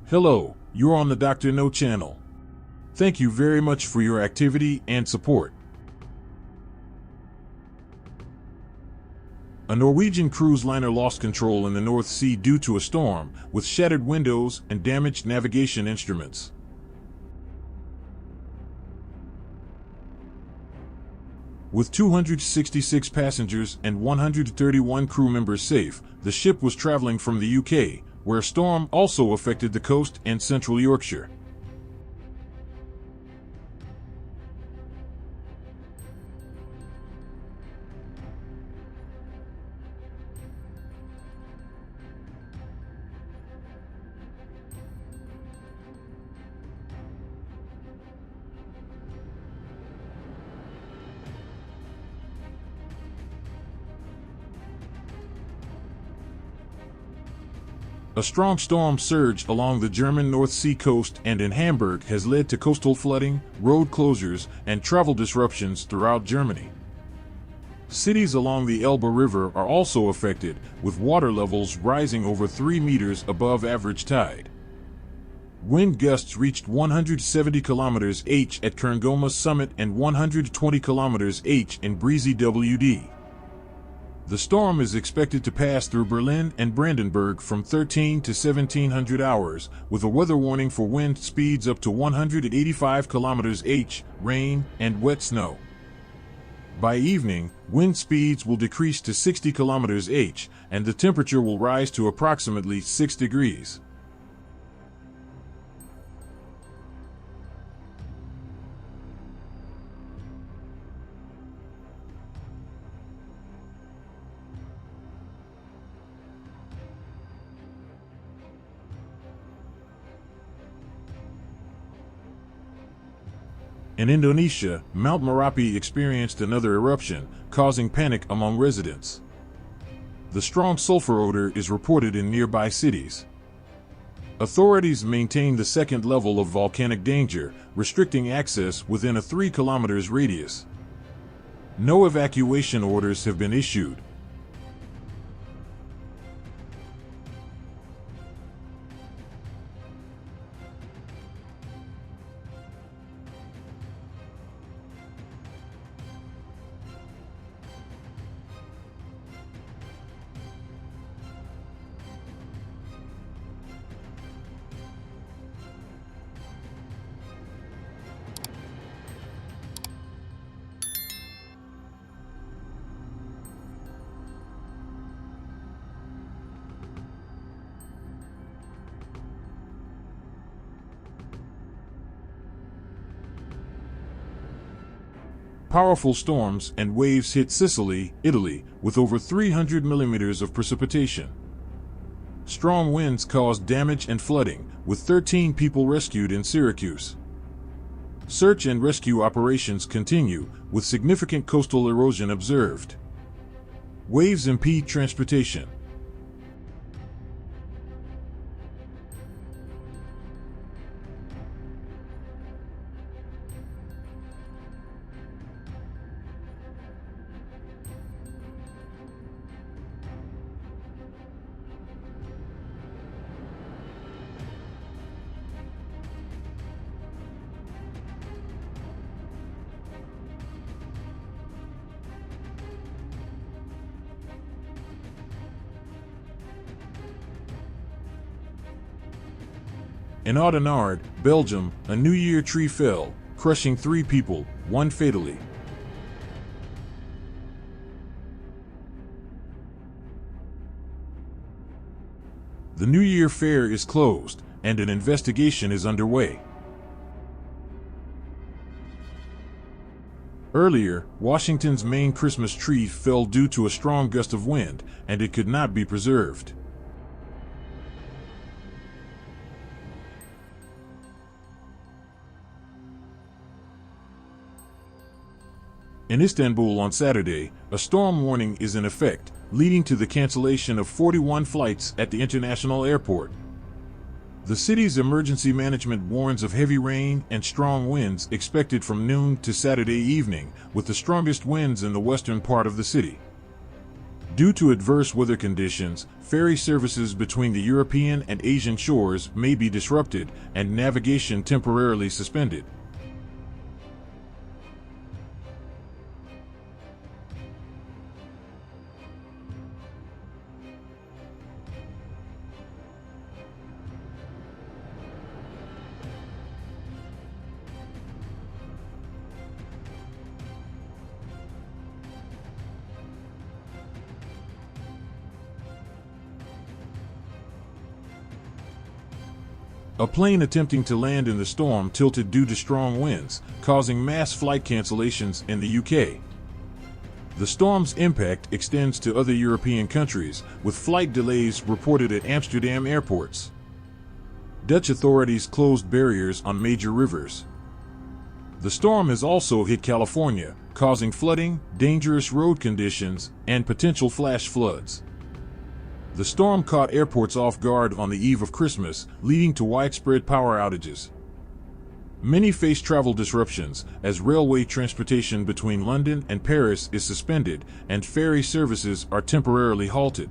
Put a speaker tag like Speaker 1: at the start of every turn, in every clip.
Speaker 1: Hello, you're on the Dr. No channel. Thank you very much for your activity and support. A Norwegian cruise liner lost control in the North Sea due to a storm, with shattered windows and damaged navigation instruments. With 266 passengers and 131 crew members safe, the ship was traveling from the UK, where a storm also affected the coast and central Yorkshire. A strong storm surge along the German North Sea coast and in Hamburg has led to coastal flooding, road closures, and travel disruptions throughout Germany. Cities along the Elbe River are also affected, with water levels rising over 3 meters above average tide. Wind gusts reached 170 km/h at Cairngorm summit and 120 km/h in breezy WD. The storm is expected to pass through Berlin and Brandenburg from 13 to 1700 hours, with a weather warning for wind speeds up to 185 km/h, rain, and wet snow. By evening, wind speeds will decrease to 60 km/h, and the temperature will rise to approximately 6 degrees. In Indonesia, Mount Merapi experienced another eruption, causing panic among residents. The strong sulfur odor is reported in nearby cities. Authorities maintain the second level of volcanic danger, restricting access within a 3 km radius. No evacuation orders have been issued. Powerful storms and waves hit Sicily, Italy, with over 300 millimeters of precipitation. Strong winds caused damage and flooding, with 13 people rescued in Syracuse. Search and rescue operations continue, with significant coastal erosion observed. Waves impede transportation. In Oudenaarde, Belgium, a New Year tree fell, crushing 3 people, 1 fatally. The New Year fair is closed, and an investigation is underway. Earlier, Washington's main Christmas tree fell due to a strong gust of wind, and it could not be preserved. In Istanbul on Saturday, a storm warning is in effect, leading to the cancellation of 41 flights at the international airport. The city's emergency management warns of heavy rain and strong winds expected from noon to Saturday evening, with the strongest winds in the western part of the city. Due to adverse weather conditions, ferry services between the European and Asian shores may be disrupted and navigation temporarily suspended. A plane attempting to land in the storm tilted due to strong winds, causing mass flight cancellations in the UK. The storm's impact extends to other European countries, with flight delays reported at Amsterdam airports. Dutch authorities closed barriers on major rivers. The storm has also hit California, causing flooding, dangerous road conditions, and potential flash floods. The storm caught airports off guard on the eve of Christmas, leading to widespread power outages. Many face travel disruptions, as railway transportation between London and Paris is suspended, and ferry services are temporarily halted.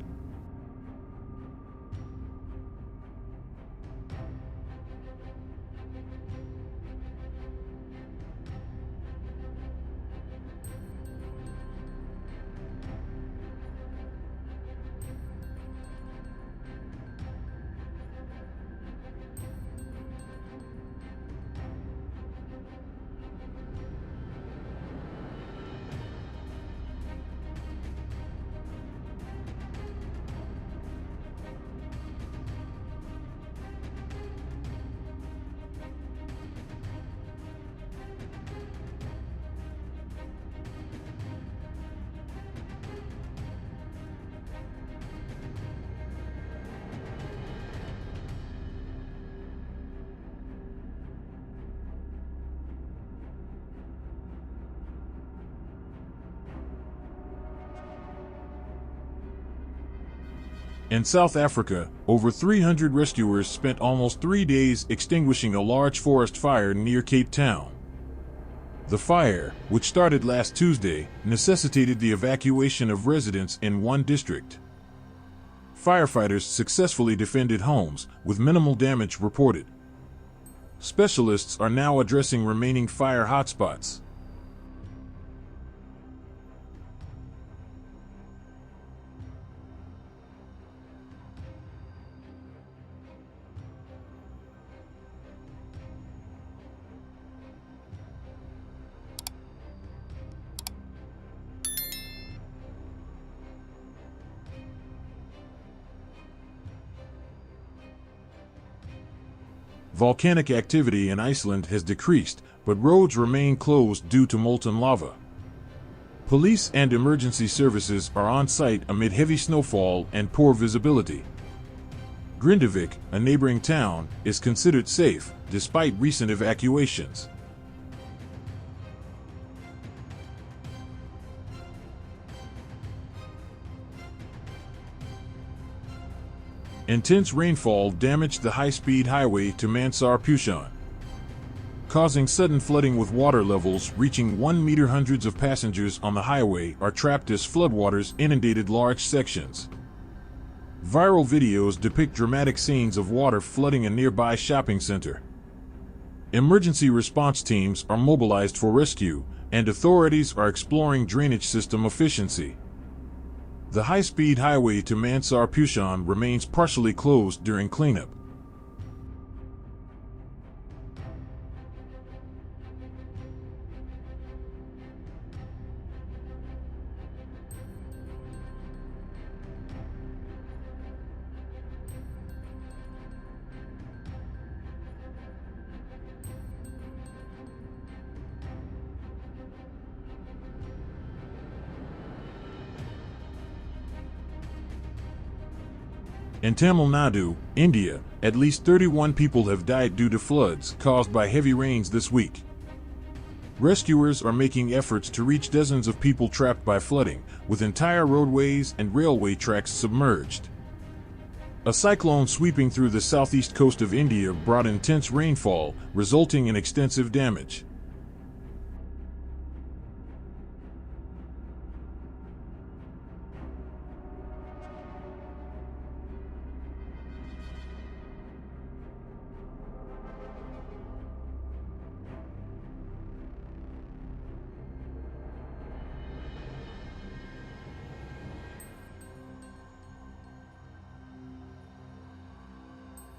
Speaker 1: In South Africa, over 300 rescuers spent almost 3 days extinguishing a large forest fire near Cape Town. The fire, which started last Tuesday, necessitated the evacuation of residents in one district. Firefighters successfully defended homes, with minimal damage reported. Specialists are now addressing remaining fire hotspots. Volcanic activity in Iceland has decreased, but roads remain closed due to molten lava. Police and emergency services are on site amid heavy snowfall and poor visibility. Grindavik, a neighboring town, is considered safe, despite recent evacuations. Intense rainfall damaged the high-speed highway to Mansar-Pushan, causing sudden flooding with water levels reaching 1 meter. Hundreds of passengers on the highway are trapped as floodwaters inundated large sections. Viral videos depict dramatic scenes of water flooding a nearby shopping center. Emergency response teams are mobilized for rescue, and authorities are exploring drainage system efficiency. The high-speed highway to Mansar-Pushan remains partially closed during cleanup. In Tamil Nadu, India, at least 31 people have died due to floods caused by heavy rains this week. Rescuers are making efforts to reach dozens of people trapped by flooding, with entire roadways and railway tracks submerged. A cyclone sweeping through the southeast coast of India brought intense rainfall, resulting in extensive damage.